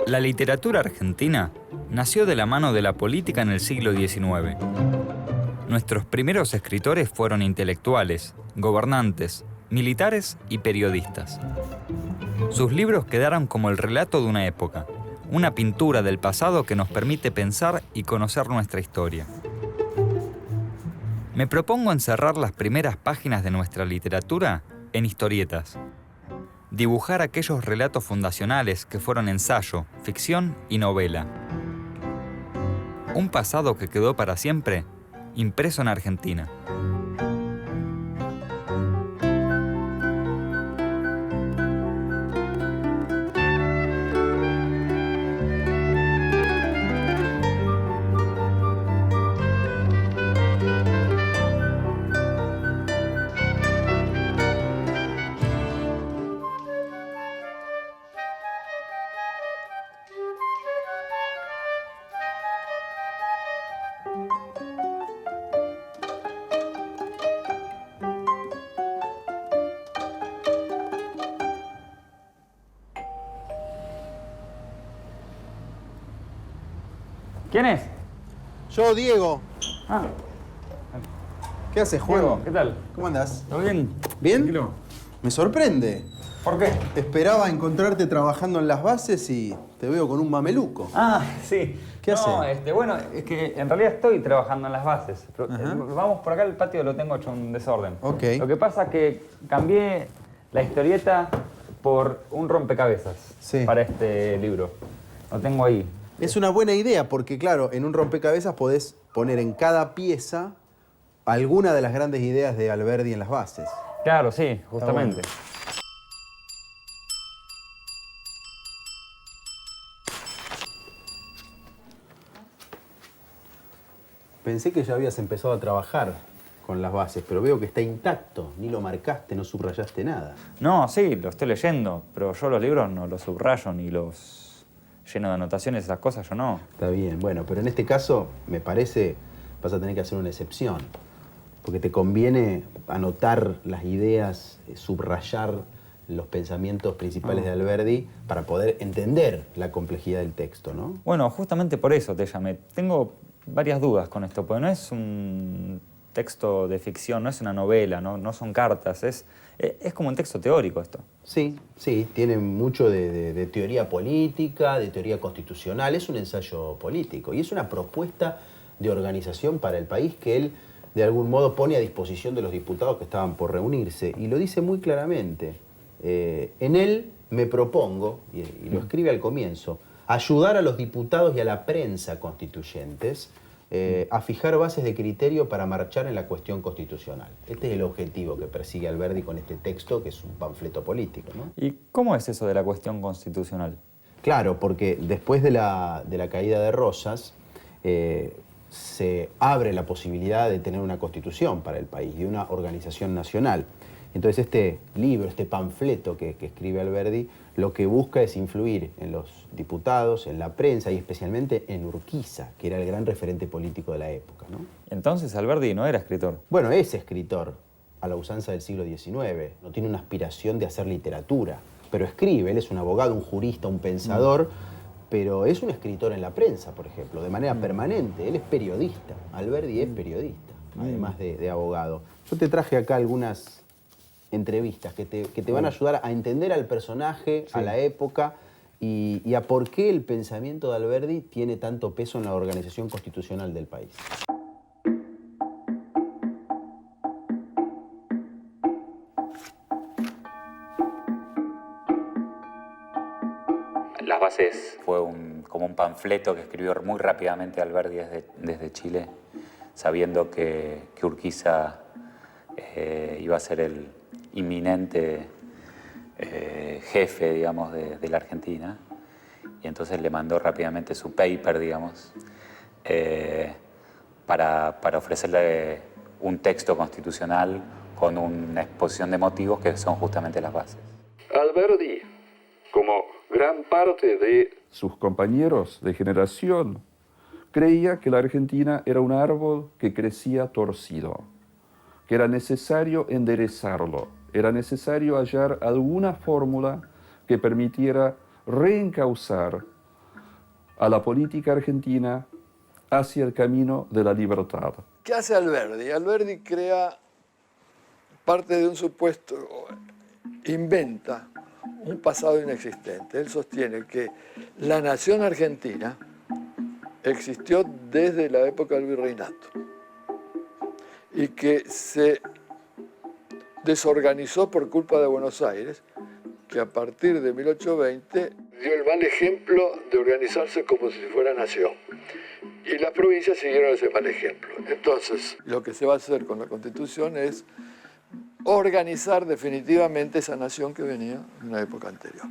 La literatura argentina nació de la mano de la política en el siglo XIX. Nuestros primeros escritores fueron intelectuales, gobernantes, militares y periodistas. Sus libros quedaron como el relato de una época, una pintura del pasado que nos permite pensar y conocer nuestra historia. Me propongo encerrar las primeras páginas de nuestra literatura en historietas. Dibujar aquellos relatos fundacionales que fueron ensayo, ficción y novela. Un pasado que quedó para siempre, impreso en Argentina. ¿Quién es? Yo, Diego. Ah, ¿Qué haces, Juan? Diego, ¿qué tal? ¿Cómo andás? ¿Todo bien? ¿Bien? Tranquilo. Me sorprende. ¿Por qué? Esperaba encontrarte trabajando en las bases y te veo con un mameluco. Ah, sí. ¿Qué hace? Bueno, es que en realidad estoy trabajando en las bases. Pero, vamos por acá, el patio lo tengo hecho un desorden. Ok. Lo que pasa es que cambié la historieta por un rompecabezas Sí. para este libro. Lo tengo ahí. Es una buena idea porque, claro, en un rompecabezas podés poner en cada pieza alguna de las grandes ideas de Alberdi en las bases. Claro, sí, justamente. bueno. Pensé que ya habías empezado a trabajar con las bases, pero veo que está intacto. Ni lo marcaste, no subrayaste nada. No, sí, lo estoy leyendo, pero yo los libros no los subrayo ni los lleno de anotaciones, esas cosas yo no. Está bien, bueno, pero en este caso, me parece, vas a tener que hacer una excepción. Porque te conviene anotar las ideas, subrayar los pensamientos principales de Alberdi para poder entender la complejidad del texto, ¿no? Bueno, justamente por eso te llamé. Tengo varias dudas con esto, porque no es un texto de ficción, no es una novela, no son cartas, es como un texto teórico esto. Sí, sí, tiene mucho de teoría política, de teoría constitucional, es un ensayo político y es una propuesta de organización para el país que él de algún modo pone a disposición de los diputados que estaban por reunirse y lo dice muy claramente. En él me propongo, y lo escribe al comienzo, ayudar a los diputados y a la prensa constituyentes a fijar bases de criterio para marchar en la cuestión constitucional. Este es el objetivo que persigue Alberdi con este texto, que es un panfleto político, ¿no? ¿Y cómo es eso de la cuestión constitucional? Claro, porque después de la caída de Rosas, se abre la posibilidad de tener una constitución para el país, de una organización nacional. Entonces este libro, este panfleto que escribe Alberdi, lo que busca es influir en los diputados, en la prensa y especialmente en Urquiza, que era el gran referente político de la época, ¿no? Entonces Alberdi no era escritor. Bueno, es escritor a la usanza del siglo XIX, no tiene una aspiración de hacer literatura, pero escribe, él es un abogado, un jurista, un pensador, pero es un escritor en la prensa, por ejemplo, de manera permanente. Él es periodista, Alberdi es periodista, además de abogado. Yo te traje acá algunas entrevistas que te van a ayudar a entender al personaje, a la época y a por qué el pensamiento de Alberdi tiene tanto peso en la organización constitucional del país. Las bases fue como un panfleto que escribió muy rápidamente Alberdi desde Chile, sabiendo que Urquiza iba a ser el inminente jefe, digamos, de la Argentina. Y entonces le mandó rápidamente su paper, digamos, para ofrecerle un texto constitucional con una exposición de motivos que son justamente las bases. Alberdi, como gran parte de sus compañeros de generación, creía que la Argentina era un árbol que crecía torcido, que era necesario enderezarlo, era necesario hallar alguna fórmula que permitiera reencauzar a la política argentina hacia el camino de la libertad. ¿Qué hace Alberdi? Alberdi crea parte de un supuesto, inventa un pasado inexistente. Él sostiene que la nación argentina existió desde la época del virreinato y que se desorganizó por culpa de Buenos Aires, que a partir de 1820 dio el mal ejemplo de organizarse como si fuera nación. Y las provincias siguieron ese mal ejemplo. Entonces, lo que se va a hacer con la Constitución es organizar definitivamente esa nación que venía de una época anterior.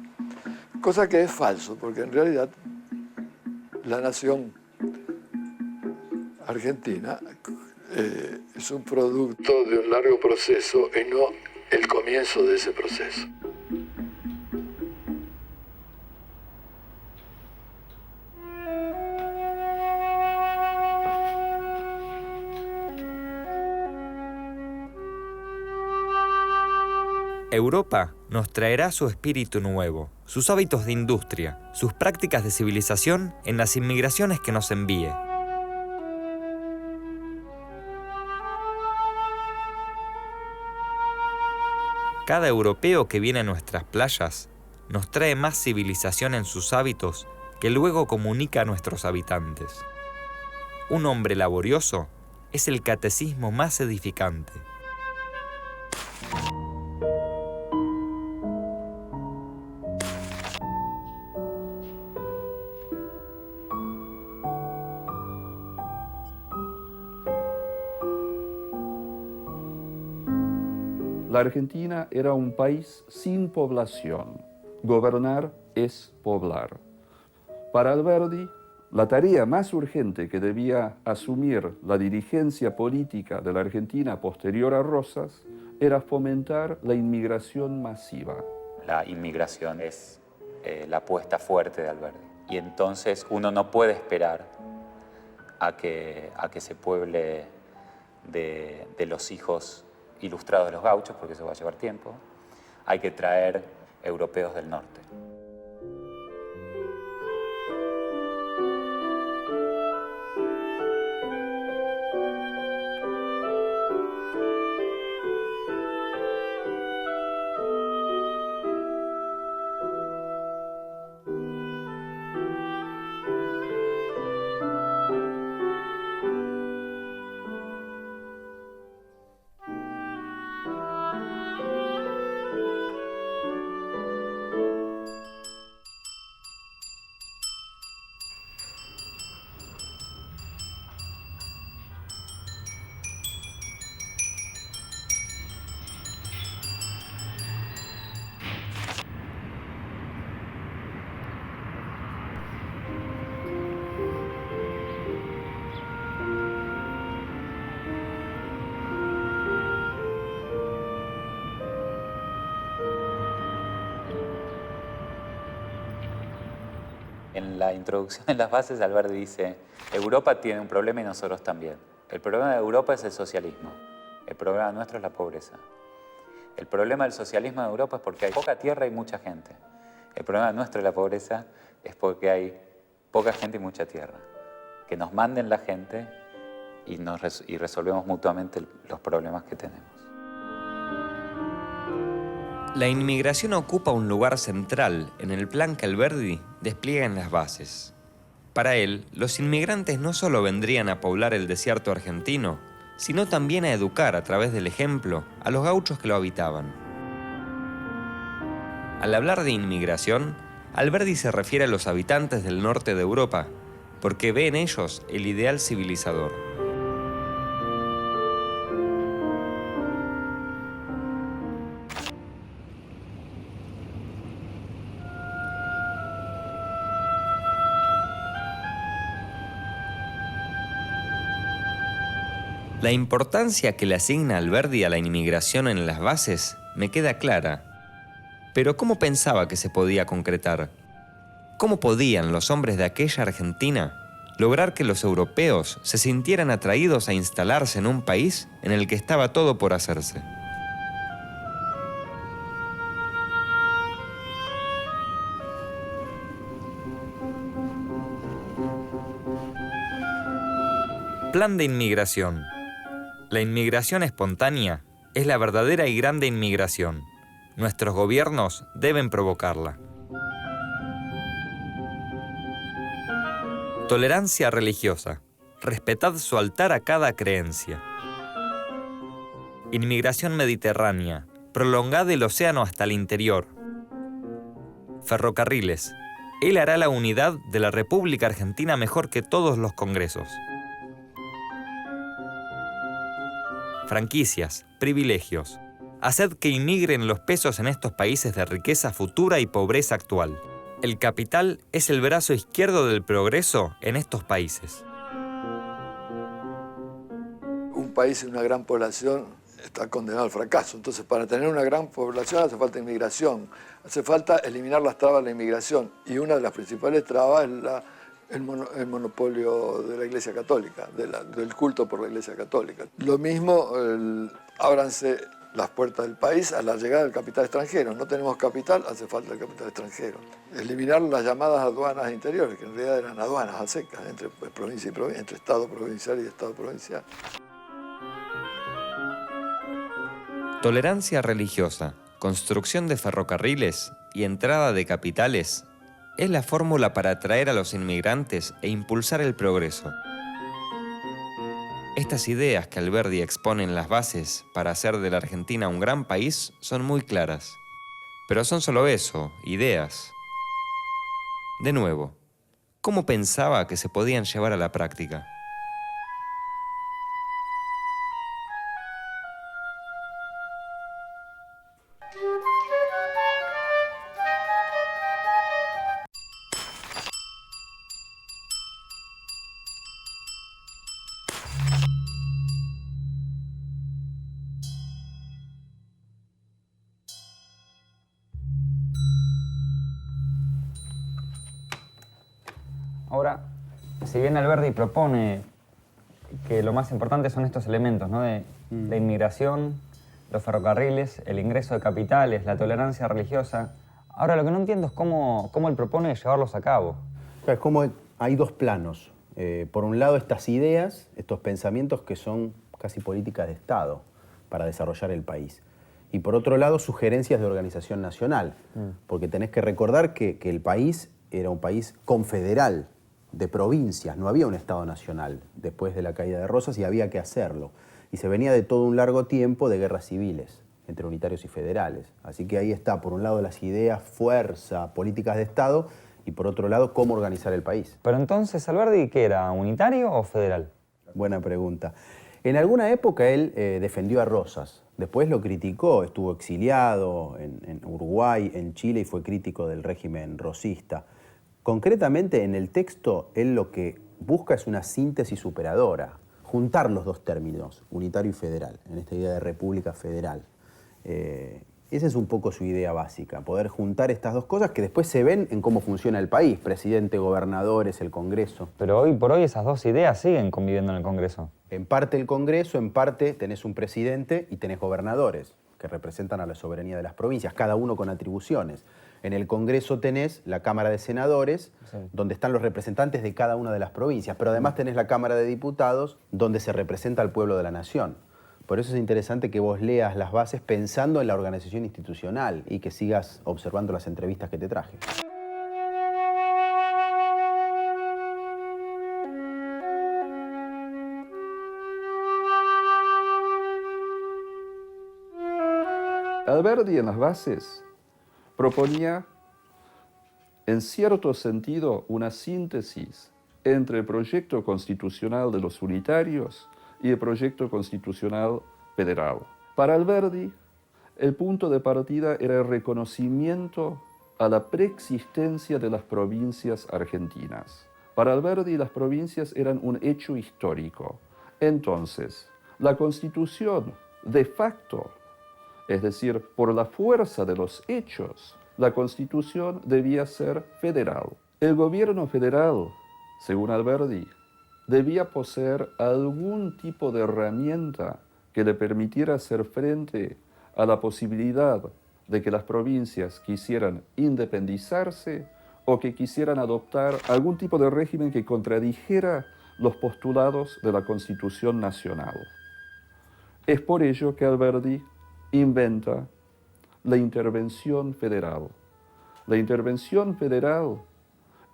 Cosa que es falso, porque en realidad la nación argentina es un producto de un largo proceso y no el comienzo de ese proceso. Europa nos traerá su espíritu nuevo, sus hábitos de industria, sus prácticas de civilización en las inmigraciones que nos envíe. Cada europeo que viene a nuestras playas nos trae más civilización en sus hábitos que luego comunica a nuestros habitantes. Un hombre laborioso es el catecismo más edificante. La Argentina era un país sin población. Gobernar es poblar. Para Alberdi, la tarea más urgente que debía asumir la dirigencia política de la Argentina posterior a Rosas era fomentar la inmigración masiva. La inmigración es la apuesta fuerte de Alberdi. Y entonces uno no puede esperar a que se pueble de los hijos ilustrados de los gauchos, porque eso va a llevar tiempo. Hay que traer europeos del norte. En la introducción en las bases, Alberdi dice, Europa tiene un problema y nosotros también. El problema de Europa es el socialismo. El problema nuestro es la pobreza. El problema del socialismo de Europa es porque hay poca tierra y mucha gente. El problema nuestro de la pobreza es porque hay poca gente y mucha tierra. Que nos manden la gente y resolvemos mutuamente los problemas que tenemos. La inmigración ocupa un lugar central en el plan que Alberdi despliega en las bases. Para él, los inmigrantes no solo vendrían a poblar el desierto argentino, sino también a educar a través del ejemplo a los gauchos que lo habitaban. Al hablar de inmigración, Alberdi se refiere a los habitantes del norte de Europa, porque ve en ellos el ideal civilizador. La importancia que le asigna Alberdi a la inmigración en las bases me queda clara. Pero ¿cómo pensaba que se podía concretar? ¿Cómo podían los hombres de aquella Argentina lograr que los europeos se sintieran atraídos a instalarse en un país en el que estaba todo por hacerse? Plan de inmigración. La inmigración espontánea es la verdadera y grande inmigración. Nuestros gobiernos deben provocarla. Tolerancia religiosa. Respetad su altar a cada creencia. Inmigración mediterránea. Prolongad el océano hasta el interior. Ferrocarriles. Él hará la unidad de la República Argentina mejor que todos los congresos. Franquicias, privilegios. Haced que inmigren los pesos en estos países de riqueza futura y pobreza actual. El capital es el brazo izquierdo del progreso en estos países. Un país y una gran población está condenado al fracaso. Entonces, para tener una gran población hace falta inmigración. Hace falta eliminar las trabas de la inmigración. Y una de las principales trabas es el monopolio de la Iglesia Católica, del culto por la Iglesia Católica. Lo mismo, ábranse las puertas del país a la llegada del capital extranjero. No tenemos capital, hace falta el capital extranjero. Eliminar las llamadas aduanas interiores, que en realidad eran aduanas a secas entre provincia y provincia, entre Estado provincial y Estado provincial. Tolerancia religiosa, construcción de ferrocarriles y entrada de capitales es la fórmula para atraer a los inmigrantes e impulsar el progreso. Estas ideas que Alberdi expone en las bases para hacer de la Argentina un gran país son muy claras. Pero son solo eso, ideas. De nuevo, ¿cómo pensaba que se podían llevar a la práctica? Ahora, si bien Alberdi propone que lo más importante son estos elementos, ¿no? de inmigración, los ferrocarriles, el ingreso de capitales, la tolerancia religiosa, ahora lo que no entiendo es cómo él propone llevarlos a cabo. Es como hay dos planos. Por un lado, estas ideas, estos pensamientos que son casi políticas de Estado para desarrollar el país. Y por otro lado, sugerencias de organización nacional. Porque tenés que recordar que el país era un país confederal, de provincias, no había un Estado nacional después de la caída de Rosas y había que hacerlo. Y se venía de todo un largo tiempo de guerras civiles entre unitarios y federales. Así que ahí está, por un lado, las ideas, fuerza, políticas de Estado, y por otro lado, cómo organizar el país. Pero entonces, ¿Alberdi qué era, unitario o federal? Buena pregunta. En alguna época él defendió a Rosas, después lo criticó, estuvo exiliado en Uruguay, en Chile, y fue crítico del régimen rosista. Concretamente, en el texto, él lo que busca es una síntesis superadora, juntar los dos términos, unitario y federal, en esta idea de república federal. Esa es un poco su idea básica, poder juntar estas dos cosas que después se ven en cómo funciona el país, presidente, gobernadores, el Congreso. Pero hoy por hoy esas dos ideas siguen conviviendo en el Congreso. En parte el Congreso, en parte tenés un presidente y tenés gobernadores, que representan a la soberanía de las provincias, cada uno con atribuciones. En el Congreso tenés la Cámara de Senadores, sí, donde están los representantes de cada una de las provincias, pero además tenés la Cámara de Diputados, donde se representa al pueblo de la nación. Por eso es interesante que vos leas las bases pensando en la organización institucional y que sigas observando las entrevistas que te traje. Alberdi en las bases proponía, en cierto sentido, una síntesis entre el proyecto constitucional de los unitarios y el proyecto constitucional federal. Para Alberdi, el punto de partida era el reconocimiento a la preexistencia de las provincias argentinas. Para Alberdi, las provincias eran un hecho histórico. Entonces, la Constitución, de facto, es decir, por la fuerza de los hechos, la Constitución debía ser federal. El gobierno federal, según Alberdi, debía poseer algún tipo de herramienta que le permitiera hacer frente a la posibilidad de que las provincias quisieran independizarse o que quisieran adoptar algún tipo de régimen que contradijera los postulados de la Constitución Nacional. Es por ello que Alberdi inventa la intervención federal. La intervención federal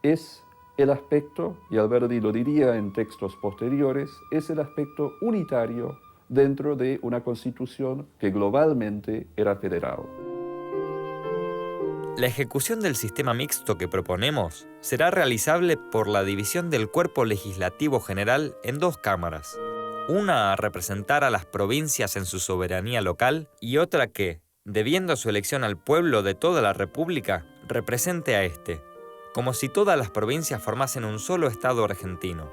es el aspecto, y Alberdi lo diría en textos posteriores, es el aspecto unitario dentro de una constitución que globalmente era federal. La ejecución del sistema mixto que proponemos será realizable por la división del cuerpo legislativo general en dos cámaras. Una a representar a las provincias en su soberanía local y otra que, debiendo su elección al pueblo de toda la República, represente a este, como si todas las provincias formasen un solo Estado argentino.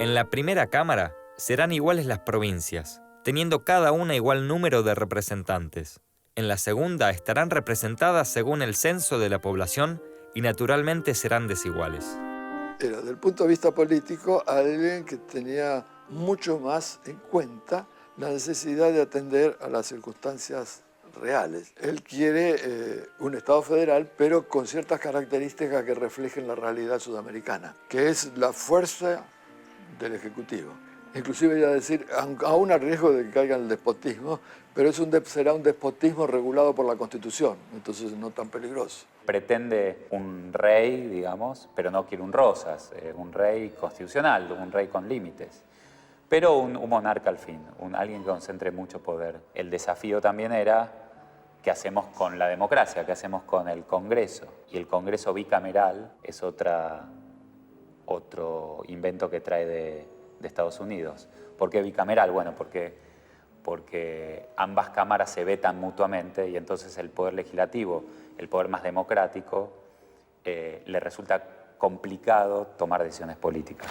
En la primera cámara serán iguales las provincias, teniendo cada una igual número de representantes. En la segunda estarán representadas según el censo de la población y naturalmente serán desiguales. Era, desde el punto de vista político, alguien que tenía mucho más en cuenta la necesidad de atender a las circunstancias reales. Él quiere un Estado federal, pero con ciertas características que reflejen la realidad sudamericana, que es la fuerza del Ejecutivo. Inclusive iba a decir, aún a riesgo de que caiga en el despotismo, pero será un despotismo regulado por la Constitución, entonces no tan peligroso. Pretende un rey, digamos, pero no quiere un Rosas, un rey constitucional, un rey con límites, pero un monarca al fin, alguien que concentre mucho poder. El desafío también era qué hacemos con la democracia, qué hacemos con el Congreso, y el Congreso bicameral es otro invento que trae de Estados Unidos. ¿Por qué bicameral? Bueno, porque ambas cámaras se vetan mutuamente y entonces el poder legislativo, el poder más democrático, le resulta complicado tomar decisiones políticas.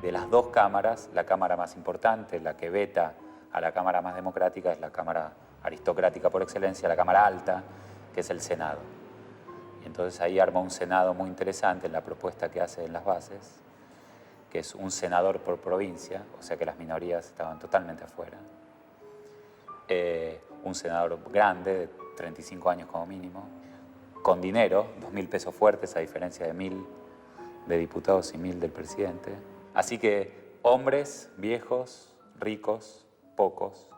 De las dos cámaras, la cámara más importante, la que veta a la cámara más democrática, es la cámara aristocrática por excelencia, la cámara alta, que es el Senado. Y entonces ahí arma un Senado muy interesante en la propuesta que hace en las bases, que es un senador por provincia, o sea que las minorías estaban totalmente afuera. Un senador grande, de 35 años como mínimo, con dinero, 2.000 pesos fuertes, a diferencia de 1.000 de diputados y 1.000 del presidente. Así que hombres, viejos, ricos, pocos,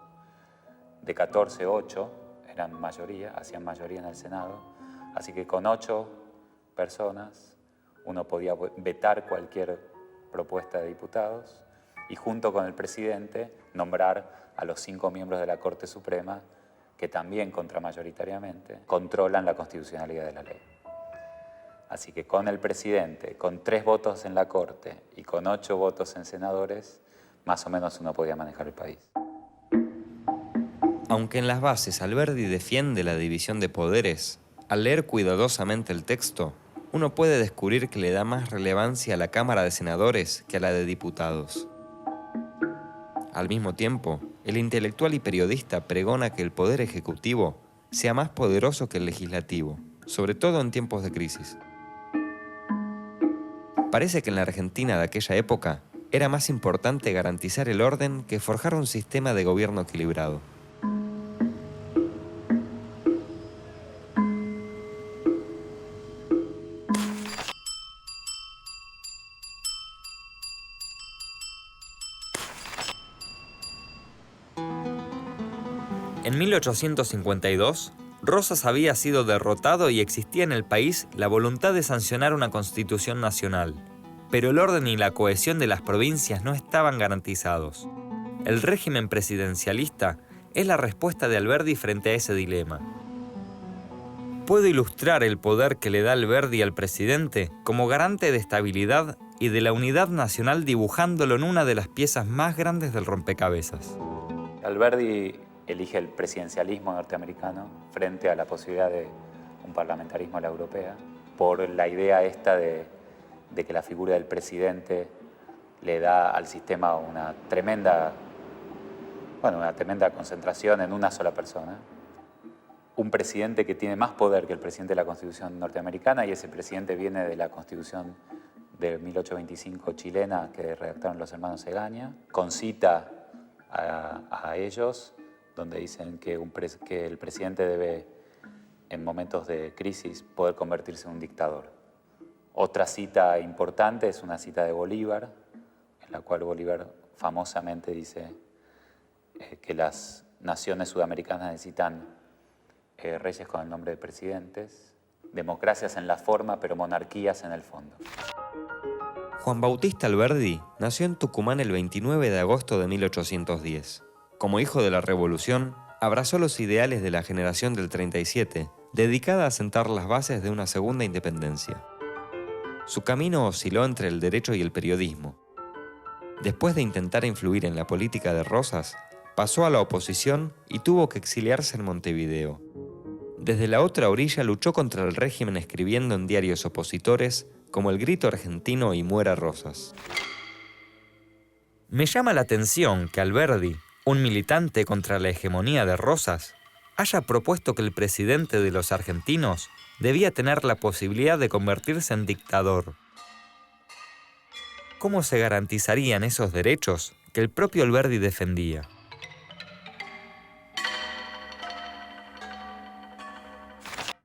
de 14, 8, eran mayoría, hacían mayoría en el Senado. Así que con 8 personas uno podía vetar cualquier propuesta de diputados y junto con el presidente nombrar a los 5 miembros de la Corte Suprema que también contramayoritariamente controlan la constitucionalidad de la ley. Así que con el presidente, con 3 votos en la Corte y con 8 votos en senadores, más o menos uno podía manejar el país. Aunque en las bases Alberdi defiende la división de poderes, al leer cuidadosamente el texto, uno puede descubrir que le da más relevancia a la Cámara de Senadores que a la de Diputados. Al mismo tiempo, el intelectual y periodista pregona que el poder ejecutivo sea más poderoso que el legislativo, sobre todo en tiempos de crisis. Parece que en la Argentina de aquella época era más importante garantizar el orden que forjar un sistema de gobierno equilibrado. En 1852, Rosas había sido derrotado y existía en el país la voluntad de sancionar una constitución nacional, pero el orden y la cohesión de las provincias no estaban garantizados. El régimen presidencialista es la respuesta de Alberdi frente a ese dilema. Puedo ilustrar el poder que le da Alberdi al presidente como garante de estabilidad y de la unidad nacional dibujándolo en una de las piezas más grandes del rompecabezas. Alberdi elige el presidencialismo norteamericano frente a la posibilidad de un parlamentarismo a la europea, por la idea esta de que la figura del presidente le da al sistema una tremenda concentración en una sola persona. Un presidente que tiene más poder que el presidente de la Constitución norteamericana, y ese presidente viene de la Constitución de 1825 chilena que redactaron los hermanos Egaña, concita a ellos donde dicen que el presidente debe, en momentos de crisis, poder convertirse en un dictador. Otra cita importante es una cita de Bolívar, en la cual Bolívar famosamente dice que las naciones sudamericanas necesitan reyes con el nombre de presidentes, democracias en la forma, pero monarquías en el fondo. Juan Bautista Alberdi nació en Tucumán el 29 de agosto de 1810. Como hijo de la Revolución, abrazó los ideales de la generación del 37, dedicada a sentar las bases de una segunda independencia. Su camino osciló entre el derecho y el periodismo. Después de intentar influir en la política de Rosas, pasó a la oposición y tuvo que exiliarse en Montevideo. Desde la otra orilla luchó contra el régimen escribiendo en diarios opositores como El Grito Argentino y Muera Rosas. Me llama la atención que Alberdi, un militante contra la hegemonía de Rosas, haya propuesto que el presidente de los argentinos debía tener la posibilidad de convertirse en dictador. ¿Cómo se garantizarían esos derechos que el propio Alberdi defendía?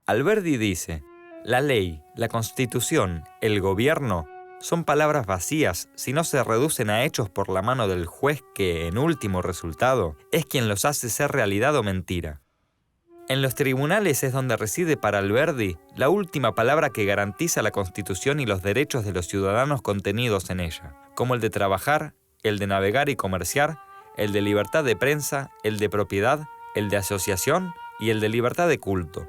Alberdi dice: la ley, la constitución, el gobierno son palabras vacías si no se reducen a hechos por la mano del juez que, en último resultado, es quien los hace ser realidad o mentira. En los tribunales es donde reside para Alberdi la última palabra que garantiza la Constitución y los derechos de los ciudadanos contenidos en ella, como el de trabajar, el de navegar y comerciar, el de libertad de prensa, el de propiedad, el de asociación y el de libertad de culto.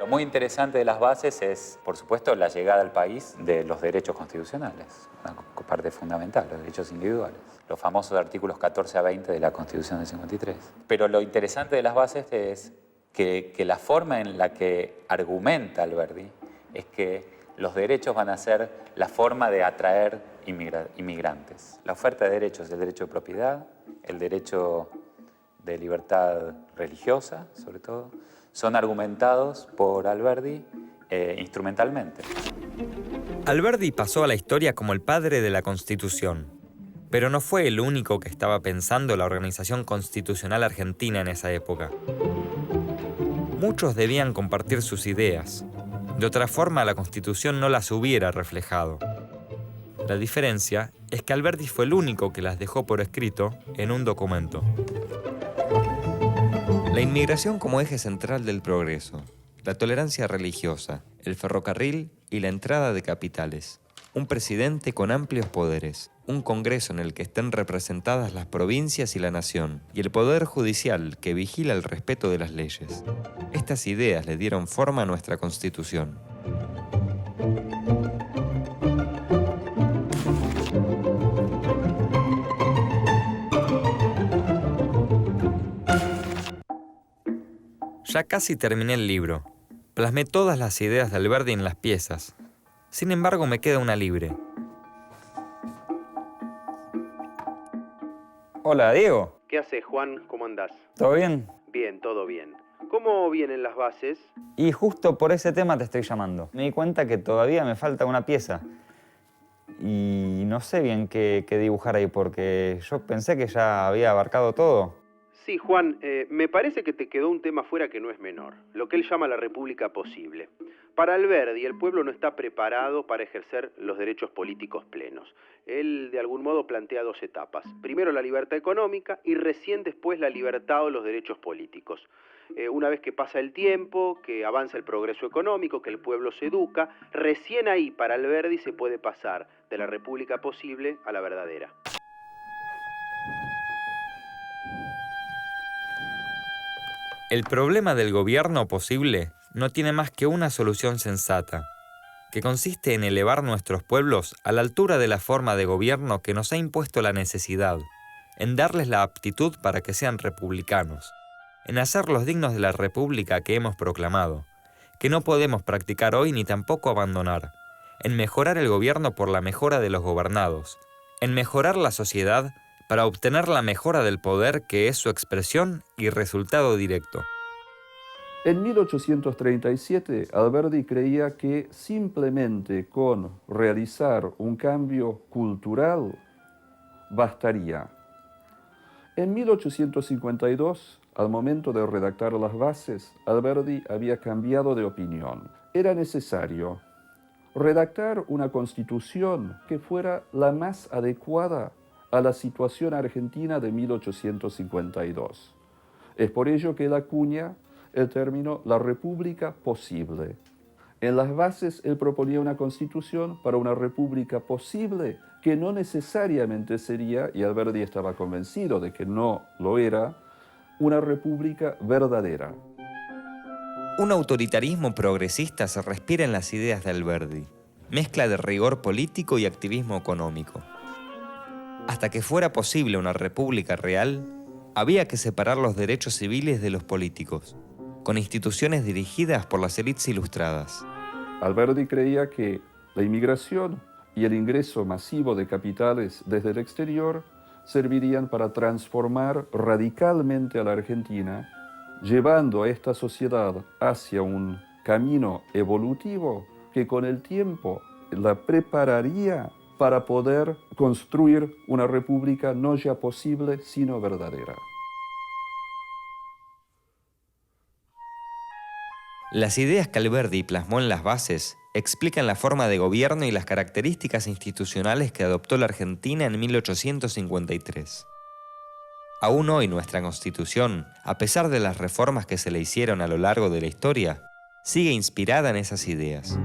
Lo muy interesante de las bases es, por supuesto, la llegada al país de los derechos constitucionales, una parte fundamental, los derechos individuales, los famosos artículos 14 a 20 de la Constitución del 53. Pero lo interesante de las bases es que la forma en la que argumenta Alberdi es que los derechos van a ser la forma de atraer inmigrantes. La oferta de derechos, el derecho de propiedad, el derecho de libertad religiosa, sobre todo, son argumentados por Alberdi instrumentalmente. Alberdi pasó a la historia como el padre de la Constitución, pero no fue el único que estaba pensando la organización constitucional argentina en esa época. Muchos debían compartir sus ideas. De otra forma, la Constitución no las hubiera reflejado. La diferencia es que Alberdi fue el único que las dejó por escrito en un documento. La inmigración como eje central del progreso, la tolerancia religiosa, el ferrocarril y la entrada de capitales. Un presidente con amplios poderes, un Congreso en el que estén representadas las provincias y la nación, y el Poder Judicial que vigila el respeto de las leyes. Estas ideas le dieron forma a nuestra Constitución. Ya casi terminé el libro. Plasmé todas las ideas de Alberdi en las piezas. Sin embargo, me queda una libre. Hola, Diego. ¿Qué haces, Juan? ¿Cómo andás? ¿Todo bien? Bien, todo bien. ¿Cómo vienen las bases? Y justo por ese tema te estoy llamando. Me di cuenta que todavía me falta una pieza. Y no sé bien qué dibujar ahí, porque yo pensé que ya había abarcado todo. Sí, Juan, me parece que te quedó un tema fuera que no es menor, lo que él llama la república posible. Para Alberdi, el pueblo no está preparado para ejercer los derechos políticos plenos. Él, de algún modo, plantea dos etapas. Primero la libertad económica y recién después la libertad o los derechos políticos. Una vez que pasa el tiempo, que avanza el progreso económico, que el pueblo se educa, recién ahí para Alberdi se puede pasar de la república posible a la verdadera. El problema del gobierno posible no tiene más que una solución sensata, que consiste en elevar nuestros pueblos a la altura de la forma de gobierno que nos ha impuesto la necesidad, en darles la aptitud para que sean republicanos, en hacerlos dignos de la república que hemos proclamado, que no podemos practicar hoy ni tampoco abandonar, en mejorar el gobierno por la mejora de los gobernados, en mejorar la sociedad para obtener la mejora del poder que es su expresión y resultado directo. En 1837, Alberdi creía que simplemente con realizar un cambio cultural bastaría. En 1852, al momento de redactar las bases, Alberdi había cambiado de opinión. Era necesario redactar una constitución que fuera la más adecuada a la situación argentina de 1852. Es por ello que él acuña el término la república posible. En las bases él proponía una constitución para una república posible, que no necesariamente sería, y Alberdi estaba convencido de que no lo era, una república verdadera. Un autoritarismo progresista se respira en las ideas de Alberdi, mezcla de rigor político y activismo económico. Hasta que fuera posible una república real, había que separar los derechos civiles de los políticos, con instituciones dirigidas por las élites ilustradas. Alberdi creía que la inmigración y el ingreso masivo de capitales desde el exterior servirían para transformar radicalmente a la Argentina, llevando a esta sociedad hacia un camino evolutivo que con el tiempo la prepararía para poder construir una república no ya posible, sino verdadera. Las ideas que Alberdi plasmó en las bases explican la forma de gobierno y las características institucionales que adoptó la Argentina en 1853. Aún hoy nuestra Constitución, a pesar de las reformas que se le hicieron a lo largo de la historia, sigue inspirada en esas ideas.